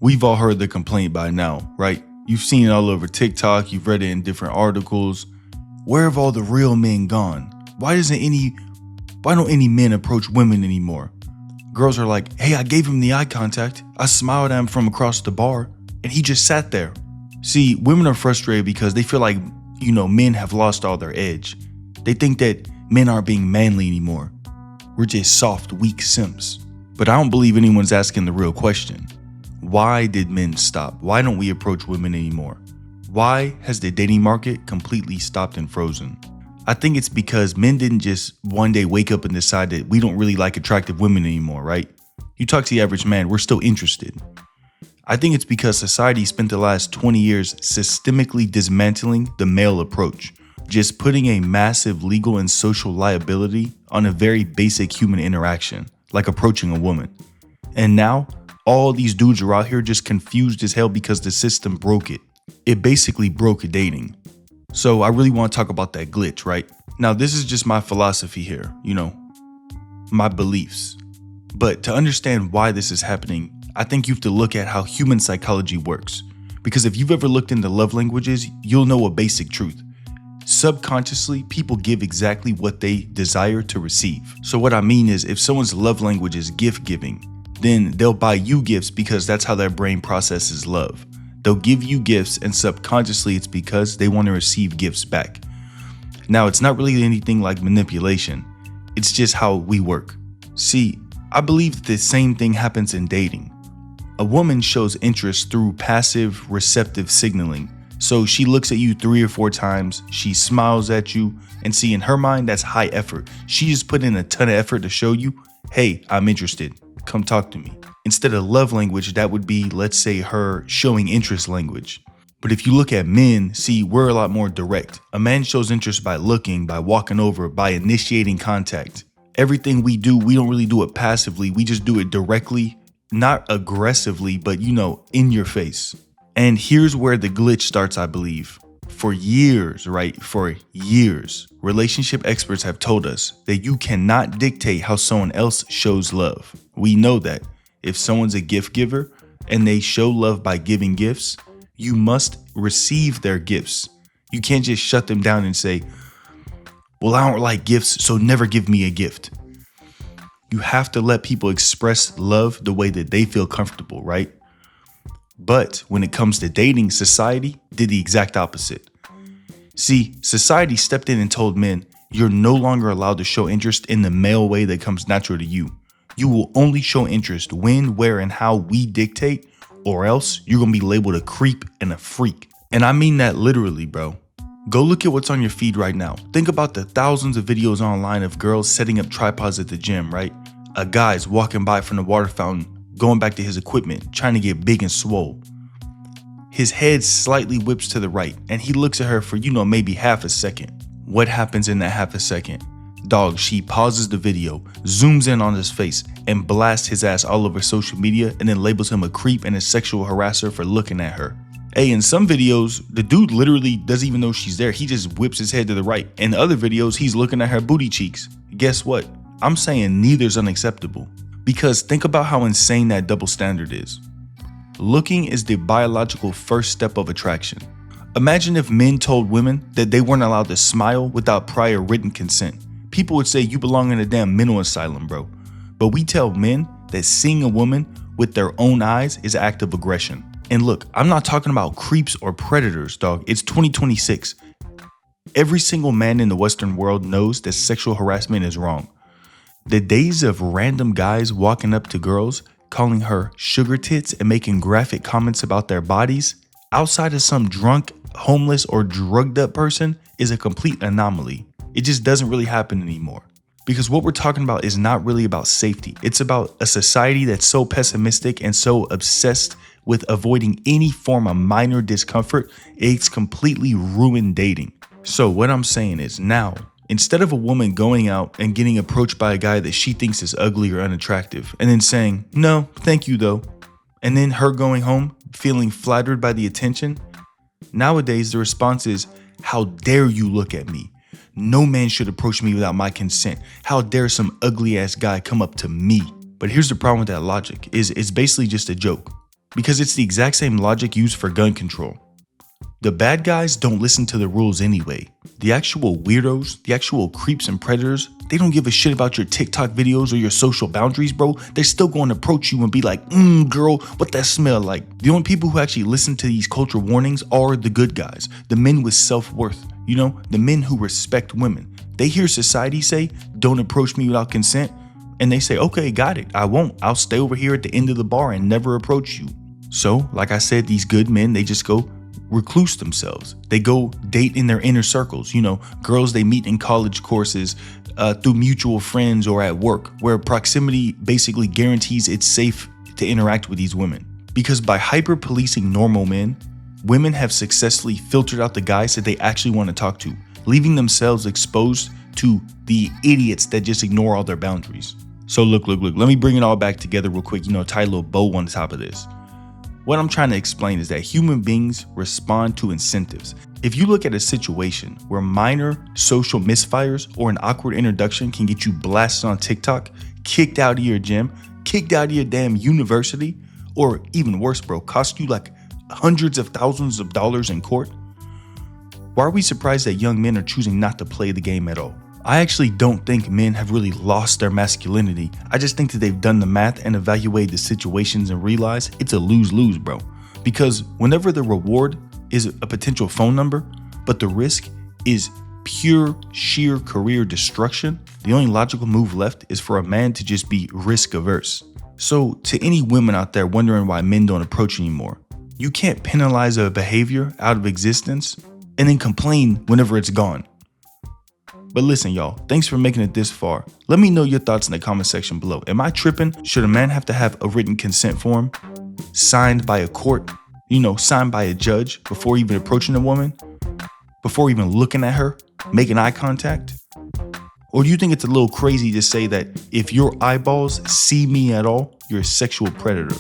We've all heard the complaint by now, right? You've seen it all over TikTok, you've read it in different articles. Where have all the real men gone? Why don't any men approach women anymore? Girls are like, hey, I gave him the eye contact. I smiled at him from across the bar and he just sat there. See, women are frustrated because they feel like, men have lost all their edge. They think that men aren't being manly anymore. We're just soft, weak simps. But I don't believe anyone's asking the real question. Why did men stop? Why don't we approach women anymore? Why has the dating market completely stopped and frozen? I think it's because men didn't just one day wake up and decide that we don't really like attractive women anymore, right? You talk to the average man, we're still interested. I think it's because society spent the last 20 years systemically dismantling the male approach, just putting a massive legal and social liability on a very basic human interaction, like approaching a woman. And now, all these dudes are out here just confused as hell because the system broke it. It basically broke dating. So I really want to talk about that glitch, right? Now, this is just my philosophy here, my beliefs. But to understand why this is happening, I think you have to look at how human psychology works. Because if you've ever looked into love languages, you'll know a basic truth. Subconsciously, people give exactly what they desire to receive. So what I mean is, if someone's love language is gift giving, then they'll buy you gifts because that's how their brain processes love. They'll give you gifts and subconsciously it's because they want to receive gifts back. Now, it's not really anything like manipulation. It's just how we work. See, I believe that the same thing happens in dating. A woman shows interest through passive, receptive signaling. So she looks at you 3 or 4 times, she smiles at you, and see, in her mind, that's high effort. She just put in a ton of effort to show you, hey, I'm interested. Come talk to me. Instead of love language, that would be, let's say, her showing interest language. But if you look at men, see, we're a lot more direct. A man shows interest by looking, by walking over, by initiating contact. Everything we do, we don't really do it passively. We just do it directly, not aggressively, but in your face. And here's where the glitch starts, I believe. For years, relationship experts have told us that you cannot dictate how someone else shows love. We know that if someone's a gift giver and they show love by giving gifts, you must receive their gifts. You can't just shut them down and say, well, I don't like gifts, so never give me a gift. You have to let people express love the way that they feel comfortable, right? But when it comes to dating, society did the exact opposite. See, society stepped in and told men, you're no longer allowed to show interest in the male way that comes natural to you. You will only show interest when, where, and how we dictate, or else you're going to be labeled a creep and a freak. And I mean that literally, bro. Go look at what's on your feed right now. Think about the thousands of videos online of girls setting up tripods at the gym, right? A guy's walking by from the water fountain, going back to his equipment, trying to get big and swole. His head slightly whips to the right, and he looks at her for, maybe half a second. What happens in that half a second? Dog, she pauses the video, zooms in on his face, and blasts his ass all over social media, and then labels him a creep and a sexual harasser for looking at her. Hey, in some videos, the dude literally doesn't even know she's there. He just whips his head to the right. In other videos, he's looking at her booty cheeks. Guess what? I'm saying neither's unacceptable. Because think about how insane that double standard is. Looking is the biological first step of attraction. Imagine if men told women that they weren't allowed to smile without prior written consent. People would say you belong in a damn mental asylum, bro. But we tell men that seeing a woman with their own eyes is an act of aggression. And look, I'm not talking about creeps or predators, dog. It's 2026. Every single man in the Western world knows that sexual harassment is wrong. The days of random guys walking up to girls, calling her sugar tits and making graphic comments about their bodies outside of some drunk, homeless, or drugged up person is a complete anomaly. It just doesn't really happen anymore. Because what we're talking about is not really about safety. It's about a society that's so pessimistic and so obsessed with avoiding any form of minor discomfort, it's completely ruined dating. So what I'm saying is now, instead of a woman going out and getting approached by a guy that she thinks is ugly or unattractive, and then saying, no, thank you though, and then her going home feeling flattered by the attention, nowadays the response is, how dare you look at me? No man should approach me without my consent. How dare some ugly ass guy come up to me? But here's the problem with that logic, is it's basically just a joke. Because it's the exact same logic used for gun control. The bad guys don't listen to the rules anyway. The actual weirdos, the actual creeps and predators, they don't give a shit about your TikTok videos or your social boundaries, bro. They're still going to approach you and be like, girl, what that smell like? The only people who actually listen to these culture warnings are the good guys, the men with self-worth, the men who respect women. They hear society say, don't approach me without consent, and they say, okay, got it, I won't. I'll stay over here at the end of the bar and never approach you. So, like I said, these good men, they just go recluse themselves. They go date in their inner circles, girls they meet in college courses, through mutual friends or at work, where proximity basically guarantees it's safe to interact with these women. Because by hyper-policing normal men, women have successfully filtered out the guys that they actually want to talk to, leaving themselves exposed to the idiots that just ignore all their boundaries. So look, let me bring it all back together real quick, tie a little bow on top of this. What I'm trying to explain is that human beings respond to incentives. If you look at a situation where minor social misfires or an awkward introduction can get you blasted on TikTok, kicked out of your gym, kicked out of your damn university, or even worse, bro, cost you like hundreds of thousands of dollars in court, why are we surprised that young men are choosing not to play the game at all? I actually don't think men have really lost their masculinity. I just think that they've done the math and evaluated the situations and realized it's a lose-lose, bro. Because whenever the reward is a potential phone number, but the risk is pure, sheer career destruction, the only logical move left is for a man to just be risk-averse. So to any women out there wondering why men don't approach anymore, you can't penalize a behavior out of existence and then complain whenever it's gone. But listen, y'all, thanks for making it this far. Let me know your thoughts in the comment section below. Am I tripping? Should a man have to have a written consent form signed by a court, signed by a judge before even approaching a woman, before even looking at her, making eye contact? Or do you think it's a little crazy to say that if your eyeballs see me at all, you're a sexual predator?